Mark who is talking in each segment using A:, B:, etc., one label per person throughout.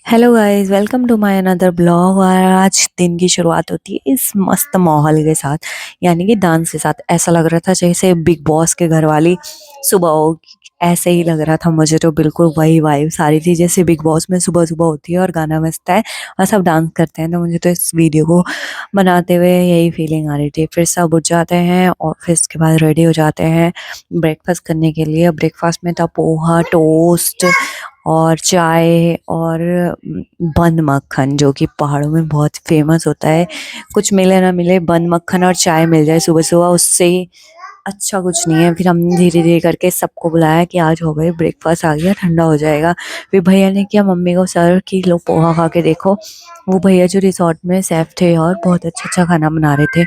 A: Hello guys, welcome to my another blog. और आज दिन की शुरुआत होती है इस मस्त माहौल के साथ, यानी कि डांस के साथ। ऐसा लग रहा था जैसे बिग बॉस के घर वाली सुबह होगी। ऐसे ही लग रहा था मुझे, तो बिल्कुल वही वाइब सारी थी जैसे बिग बॉस में सुबह सुबह होती है और गाना बजता है और सब डांस करते हैं। तो मुझे तो इस वीडियो को बनाते हुए यही फीलिंग आ रही थी। फिर सब उठ जाते हैं और फिर इसके बाद रेडी हो जाते हैं ब्रेकफास्ट करने के लिए। ब्रेकफास्ट में था पोहा, टोस्ट और चाय और बन मक्खन, जो कि पहाड़ों में बहुत फेमस होता है। कुछ मिले ना मिले, बन मक्खन और चाय मिल जाए सुबह सुबह, उससे ही अच्छा कुछ नहीं है। फिर हमने धीरे धीरे करके सबको बुलाया कि आज हो गए, ब्रेकफास्ट आ गया, ठंडा हो जाएगा। फिर भैया ने किया मम्मी को सर्व की, लो पोहा खा के देखो। वो भैया जो रिसोर्ट में शेफ थे और बहुत अच्छा अच्छा खाना बना रहे थे।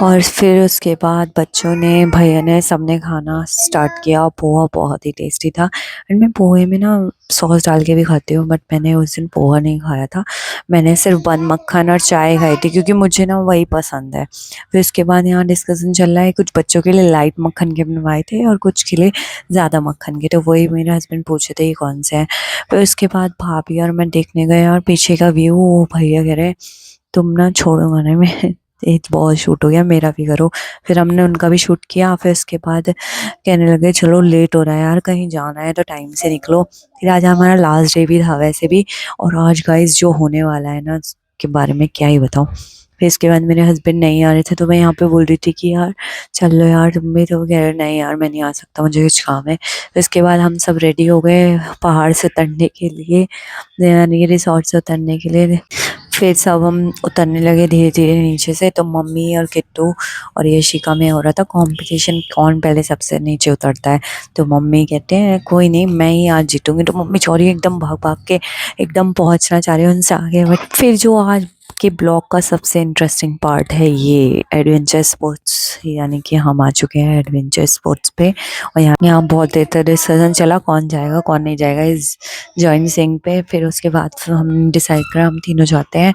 A: और फिर उसके बाद बच्चों ने, भैया ने, सबने खाना स्टार्ट किया। पोहा बहुत ही टेस्टी था। एंड मैं पोहे में ना सॉस डाल के भी खाती हूँ, बट मैंने उस दिन पोहा नहीं खाया था। मैंने सिर्फ बन मक्खन और चाय खाई थी, क्योंकि मुझे ना वही पसंद है। फिर उसके बाद यहाँ डिस्कशन चल रहा है, कुछ बच्चों के लिए लाइट मक्खन के बनवाए थे और कुछ के लिए ज़्यादा मक्खन के, तो वही मेरे हस्बैंड पूछे थे ये कौन से हैं। फिर उसके बाद भाभी और मैं देखने गए और पीछे का व्यू, वो भैया कह रहे तुम ना छोड़ो गाने में एक बहुत शूट हो गया, मेरा भी करो। फिर हमने उनका भी शूट किया। फिर उसके बाद कहने लगे चलो लेट हो रहा है यार, कहीं जाना है तो टाइम से निकलो। फिर आज हमारा लास्ट डे भी था वैसे भी। और आज गाइस जो होने वाला है ना, के बारे में क्या ही बताऊं। फिर इसके बाद मेरे हस्बैंड नहीं आ रहे थे, तो मैं यहाँ पे बोल रही थी कि यार चल लो यार तुम भी, तो कह रहे नहीं यार मैं नहीं आ सकता, मुझे कुछ काम है। फिर इसके बाद हम सब रेडी हो गए पहाड़ से उतरने के लिए, यानी कि रिसोर्ट से उतरने के लिए। फिर सब हम उतरने लगे धीरे धीरे नीचे से। तो मम्मी और किट्टू और यशिका में हो रहा था कंपटीशन, कौन पहले सबसे नीचे उतरता है। तो मम्मी कहते हैं कोई नहीं, मैं ही आज जीतूंगी। तो मम्मी चौरी एकदम भाग भाग के एकदम पहुंचना चाह रही है उनसे आगे। बट फिर जो आज के ब्लॉग का सबसे इंटरेस्टिंग पार्ट है ये एडवेंचर स्पोर्ट्स, यानी कि हम आ चुके हैं एडवेंचर स्पोर्ट्स पे। और यहाँ बहुत देर तक डिस्कशन चला कौन जाएगा कौन नहीं जाएगा इस जॉइंट सिंह पे। फिर उसके बाद फिर हम डिसाइड करा हम तीनों जाते हैं।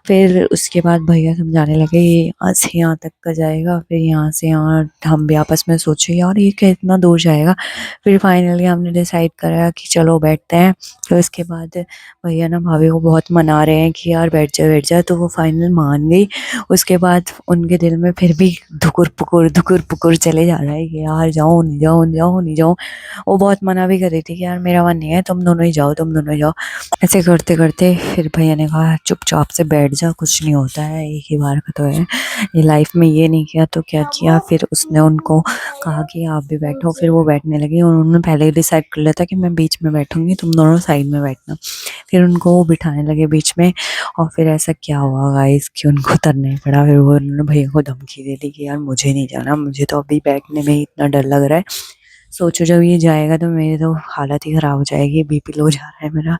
A: फिर उसके बाद भैया समझाने लगे ये यहाँ से यहाँ तक का जाएगा, फिर यहाँ से यहाँ। हम भी आपस में सोचे यार ये कितना दूर जाएगा। फिर फाइनली हमने डिसाइड करा कि चलो बैठते हैं। फिर उसके बाद भैया ना भाभी को बहुत मना रहे हैं कि यार बैठ जा बैठ जा, तो वो फाइनल मान गई। उसके बाद उनके दिल में फिर भी धुकुर पुकुर चले जा रहा है कि यार जाओ नहीं जाओ नहीं जाओ नहीं जाओ। वो बहुत मना भी कर रही थी कि यार मेरा मन नहीं है, तुम दोनों ही जाओ तुम दोनों ही जाओ। ऐसे करते करते फिर भैया ने कहा चुपचाप से बैठ जा, कुछ नहीं होता है, एक ही बार का तो है ये लाइफ में, ये नहीं किया तो क्या किया। फिर उसने उनको कहा कि आप भी बैठो। फिर वो बैठने लगी और उन्होंने पहले ही डिसाइड कर लिया था कि मैं बीच में बैठूंगी, तुम दोनों साइड में बैठना। फिर उनको वो बिठाने लगे बीच में। और फिर ऐसा क्या हुआ गाइस कि उनको उतरना ही पड़ा। फिर वो उन्होंने भैया को धमकी दे दी कि यार मुझे नहीं जाना, मुझे तो अभी बैठने में ही इतना डर लग रहा है। सोचो जब ये जाएगा तो मेरी तो हालत ही खराब हो जाएगी, बीपी लो जा रहा है मेरा,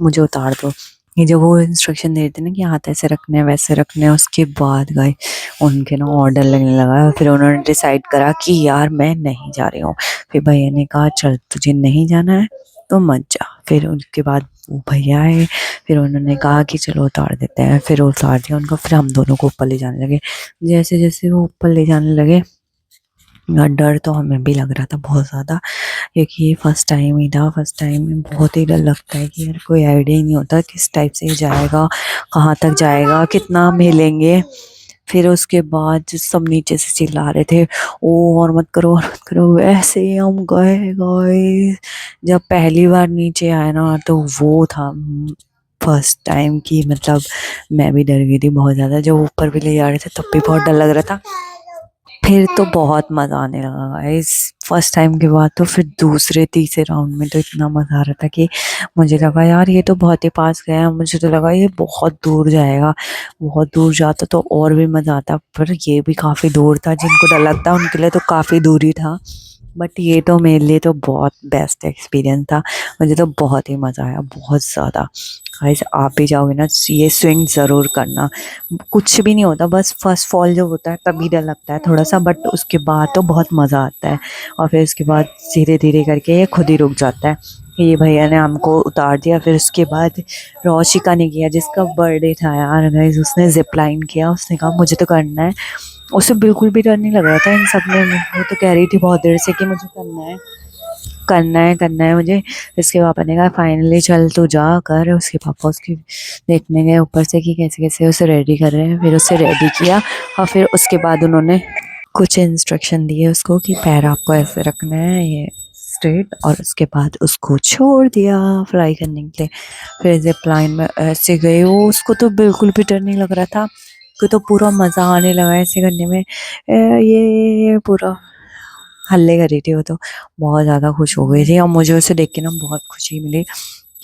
A: मुझे उतार दो। ये जब वो इंस्ट्रक्शन देते ना कि हाथ ऐसे रखने हैं वैसे रखने हैं, उसके बाद गए उनके ना ऑर्डर लगने लगा। फिर उन्होंने डिसाइड करा कि यार मैं नहीं जा रही हूँ। फिर भैया ने कहा चल तुझे नहीं जाना है तो मत जा। फिर उसके बाद वो भैया आए। फिर उन्होंने कहा कि चलो उतार देते हैं। फिर उतार दिया उनको। फिर हम दोनों को ऊपर ले जाने लगे। जैसे जैसे वो ऊपर ले जाने लगे, डर तो हमें भी लग रहा था बहुत ज़्यादा, क्योंकि ये फर्स्ट टाइम ही था। फर्स्ट टाइम में बहुत ही डर लगता है कि यार कोई आइडिया ही नहीं होता किस टाइप से ये जाएगा, कहाँ तक जाएगा, कितना हम हिलेंगे। फिर उसके बाद सब नीचे से चिल्ला रहे थे ओ और मत करो और मत करो। वैसे ही हम गए गए। जब पहली बार नीचे आए ना, तो वो था फर्स्ट टाइम की, मतलब मैं भी डर गई थी बहुत ज़्यादा। जब ऊपर भी ले जा रहे थे तब भी बहुत डर लग रहा था। फिर तो बहुत मज़ा आने लगा गाइस फर्स्ट टाइम के बाद। तो फिर दूसरे तीसरे राउंड में तो इतना मज़ा आ रहा था कि मुझे लगा यार ये तो बहुत ही पास गया। मुझे तो लगा ये बहुत दूर जाएगा, बहुत दूर जाता तो और भी मज़ा आता, पर ये भी काफ़ी दूर था। जिनको डर लगता उनके लिए तो काफ़ी दूरी था, बट ये तो मेरे लिए तो बहुत बेस्ट एक्सपीरियंस था। मुझे तो बहुत ही मज़ा आया, बहुत ज़्यादा। गाइस आप भी जाओगे ना ये स्विंग ज़रूर करना। कुछ भी नहीं होता, बस फर्स्ट फॉल जो होता है तभी डर लगता है थोड़ा सा, बट उसके बाद तो बहुत मज़ा आता है। और फिर उसके बाद धीरे धीरे करके ये खुद ही रुक जाता है। ये भैया ने हमको उतार दिया। फिर उसके बाद रोशिका ने किया, जिसका बर्थडे था यार गाइस, उसने जिप लाइन किया। उसने कहा मुझे तो करना है। उसे बिल्कुल भी डर नहीं लग रहा था इन सब में। वो तो कह रही थी बहुत देर से कि मुझे करना है। करना है मुझे। इसके पापा ने कहा फाइनली चल तू जा कर। उसके पापा उसकी देखने गए ऊपर से कि कैसे कैसे उसे रेडी कर रहे हैं। फिर उसे रेडी किया और फिर उसके बाद उन्होंने कुछ इंस्ट्रक्शन दिए उसको कि पैर आपको ऐसे रखना है ये स्ट्रेट, और उसके बाद उसको छोड़ दिया फ्राई करने के लिए। फिर जिप लाइन में ऐसे गए वो, उसको तो बिल्कुल भी डर नहीं लग रहा था, उसको तो पूरा मज़ा आने लगा ऐसे करने में। ये पूरा हल्ले कर रही थी वो तो, बहुत ज़्यादा खुश हो गई थी और मुझे उसे देख के ना बहुत खुशी मिली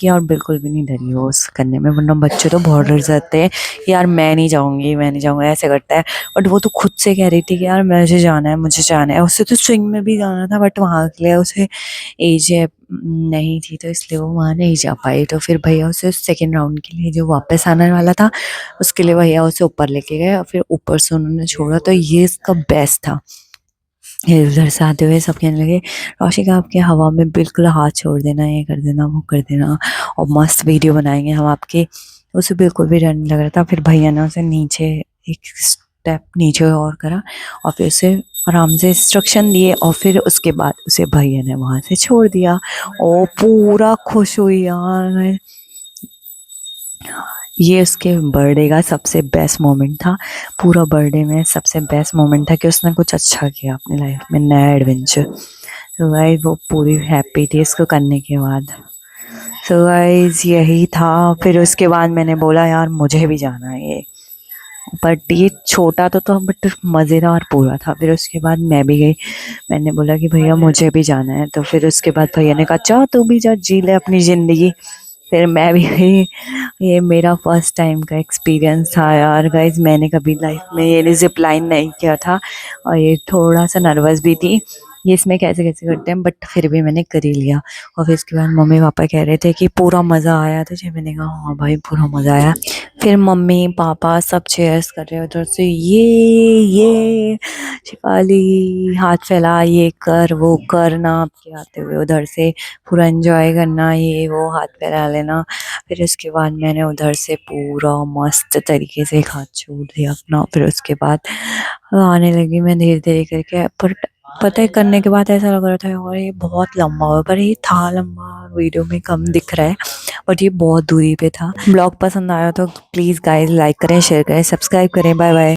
A: कि यार बिल्कुल भी नहीं डरी वो उस करने में, वरना बच्चे तो बहुत डर जाते हैं यार मैं नहीं जाऊंगी मैं नहीं जाऊंगा ऐसे करता है। बट वो तो खुद से कह रही थी कि यार मुझे जाना है मुझे जाना है। उसे तो स्विंग में भी जाना था बट वहाँ के लिए उसे एज नहीं थी तो इसलिए वो वहाँ नहीं जा पाई। तो फिर भैया उसे सेकेंड राउंड के लिए जो वापस आने वाला था उसके लिए भैया उसे ऊपर लेके गए और फिर ऊपर से उन्होंने छोड़ा। तो ये इसका बेस्ट था। ये उधर से आते हुए सब कहने लगे रोशिका आपके हवा में बिल्कुल हाथ छोड़ देना, ये कर देना वो कर देना और मस्त वीडियो बनाएंगे हम आपके। उसे बिल्कुल भी डर नहीं लग रहा था। फिर भैया ने उसे नीचे एक स्टेप नीचे और करा और फिर उसे आराम से इंस्ट्रक्शन दिए और फिर उसके बाद उसे भैया ने वहां से छोड़ दिया। और पूरा खुश हुई यार मैं। ये उसके बर्थडे का सबसे बेस्ट मोमेंट था। पूरा बर्थडे में सबसे बेस्ट मोमेंट था कि उसने कुछ अच्छा किया अपनी लाइफ में, नया एडवेंचर। तो गाइस वो पूरी हैप्पी थी इसको करने के बाद। तो गाइस यही था। फिर उसके बाद मैंने बोला यार मुझे भी जाना है ये, बट ये छोटा तो था बट मज़ेदार पूरा था। फिर उसके बाद मैं भी गई, मैंने बोला कि भैया मुझे भी जाना है। तो फिर उसके बाद भैया ने कहा जा तू भी जा जी ले अपनी ज़िंदगी। फिर मैं भी गई। ये मेरा फर्स्ट टाइम का एक्सपीरियंस था यार गाइज, मैंने कभी लाइफ में ये जिप लाइन नहीं किया था और ये थोड़ा सा नर्वस भी थी ये इसमें कैसे कैसे करते हैं, बट फिर भी मैंने कर ही लिया। और फिर इसके बाद मम्मी पापा कह रहे थे कि पूरा मज़ा आया तुझे, मैंने कहा हाँ भाई पूरा मज़ा आया। फिर मम्मी पापा सब चेयर्स कर रहे हैं उधर से, ये शिफाली हाथ फैला ये कर वो करना आपके आते हुए उधर से पूरा एंजॉय करना, ये वो हाथ फैला लेना। फिर उसके बाद मैंने उधर से पूरा मस्त तरीके से हाथ छोड़ दिया अपना। फिर उसके बाद आने लगी मैं धीरे धीरे करके, पर पता है करने के बाद ऐसा लग रहा था और ये बहुत लंबा हुआ, पर ये था लंबा, वीडियो में कम दिख रहा है बट ये बहुत दूरी पे था। ब्लॉग पसंद आया तो प्लीज़ गाइस लाइक करें शेयर करें सब्सक्राइब करें। Bye bye.